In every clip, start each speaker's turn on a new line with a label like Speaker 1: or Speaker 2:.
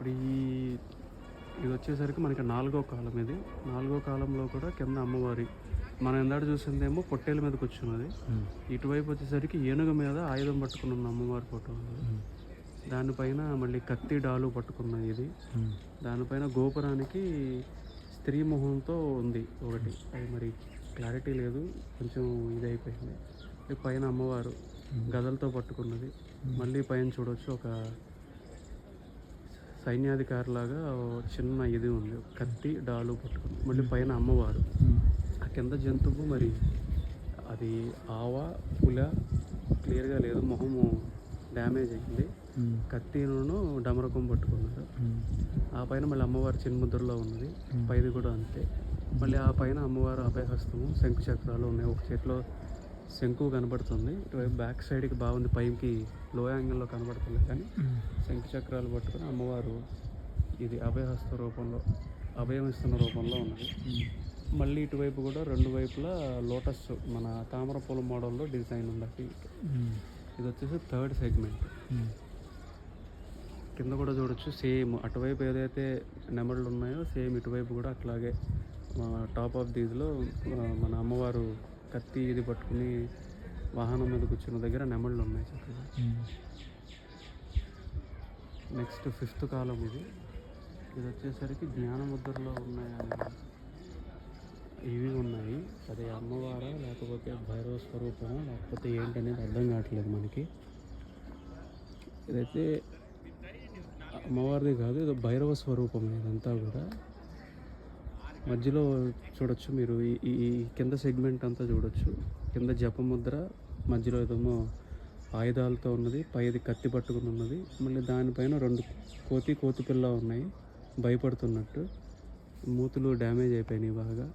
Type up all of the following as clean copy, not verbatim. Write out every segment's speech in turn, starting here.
Speaker 1: ఇప్పుడు ఇది వచ్చేసరికి మనకి 4వ కాలం ఇది. 4వ కాలంలో కూడా కింద అమ్మవారి మనం ఇందాక చూసిందేమో పొట్టేల మీద కూర్చున్నది. ఇటువైపు వచ్చేసరికి ఏనుగు మీద ఆయుధం పట్టుకుని ఉన్న అమ్మవారి ఫోటో ఉంది. దానిపైన మళ్ళీ కత్తి డాలు పట్టుకున్నది ఇది. దానిపైన గోపురానికి స్త్రీ మొహంతో ఉంది ఒకటి. అది మరి క్లారిటీ లేదు, కొంచెం ఇది అయిపోయింది. పైన అమ్మవారు గదలతో పట్టుకున్నది. మళ్ళీ పైన చూడవచ్చు ఒక సైన్యాధికారిలాగా చిన్న ఇది ఉంది, కత్తి డాలు పట్టుకుంది. మళ్ళీ పైన అమ్మవారు, ఆ కింద జంతువు మరి అది ఆవా పుల క్లియర్గా లేదు, మొహము డ్యామేజ్ అయింది. కత్తిను డమరకం పట్టుకున్నారు. ఆ పైన మళ్ళీ అమ్మవారు చిన్ముద్రలో ఉన్నది, పైది కూడా అంతే. మళ్ళీ ఆ పైన అమ్మవారు అభయహస్తము, శంకు చక్రాలు ఉన్నాయి. ఒక చేతిలో శంకు కనబడుతుంది, ఇటువైపు బ్యాక్ సైడ్కి బాగుంది, పైకి లో యాంగిల్లో కనబడుతుంది. కానీ శంకు చక్రాలు పట్టుకుని అమ్మవారు ఇది అభయహస్త రూపంలో, అభయం ఇస్తున్న రూపంలో ఉన్నది. మళ్ళీ ఇటువైపు కూడా రెండు వైపులా లోటస్ మన తామర పూల మోడల్లో డిజైన్ ఉంది. ఇది వచ్చేసి 3rd సెగ్మెంట్. కింద కూడా చూడొచ్చు సేమ్ అటువైపు ఏదైతే నెమళ్ళు ఉన్నాయో సేమ్ ఇటువైపు కూడా అట్లాగే టాప్ ఆఫ్ దీస్లో మన అమ్మవారు కత్తి ఇది పట్టుకుని వాహనం మీద కూర్చున్న దగ్గర నెమళ్ళు ఉన్నాయి చక్కగా. నెక్స్ట్ 5th కాలం ఇది. ఇది వచ్చేసరికి జ్ఞానముద్రలో ఉన్నాయని ఇవి ఉన్నాయి. అది అమ్మవారా లేకపోతే భైరవ స్వరూపమా లేకపోతే ఏంటనేది అర్థం కావట్లేదు మనకి. ఇదైతే అమ్మవారిది కాదు, ఇది భైరవ స్వరూపం. ఇదంతా కూడా మధ్యలో చూడొచ్చు మీరు, ఈ కింద సెగ్మెంట్ అంతా చూడొచ్చు. కింద జపముద్ర, మధ్యలో ఏదేమో ఆయుధాలతో ఉన్నది, పైది కత్తి పట్టుకుని ఉన్నది. మళ్ళీ దానిపైన 2 కోతి పిల్ల ఉన్నాయి భయపడుతున్నట్టు. మూతులు డ్యామేజ్ అయిపోయినాయి బాగా.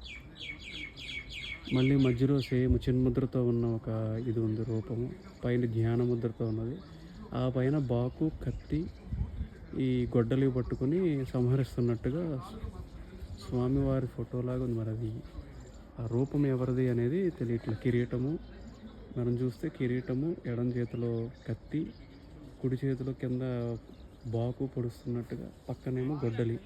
Speaker 1: మళ్ళీ మధ్యలో సేమ్ చిన్ముద్రతో ఉన్న ఒక ఇది ఉంది రూపము, పైన జ్ఞానముద్రతో ఉన్నది. ఆ పైన బాకు కత్తి ఈ గొడ్డలి పట్టుకుని సంహరిస్తున్నట్టుగా స్వామివారి ఫోటోలాగా ఉంది. మరి అది ఆ రూపం ఎవరిది అనేది తెలియట్లేదు. కిరీటము మనం చూస్తే కిరీటము, ఎడం చేతిలో కత్తి, కుడి చేతిలో కింద బాకు పొడుస్తున్నట్టుగా, పక్కనేమో గొడ్డలి.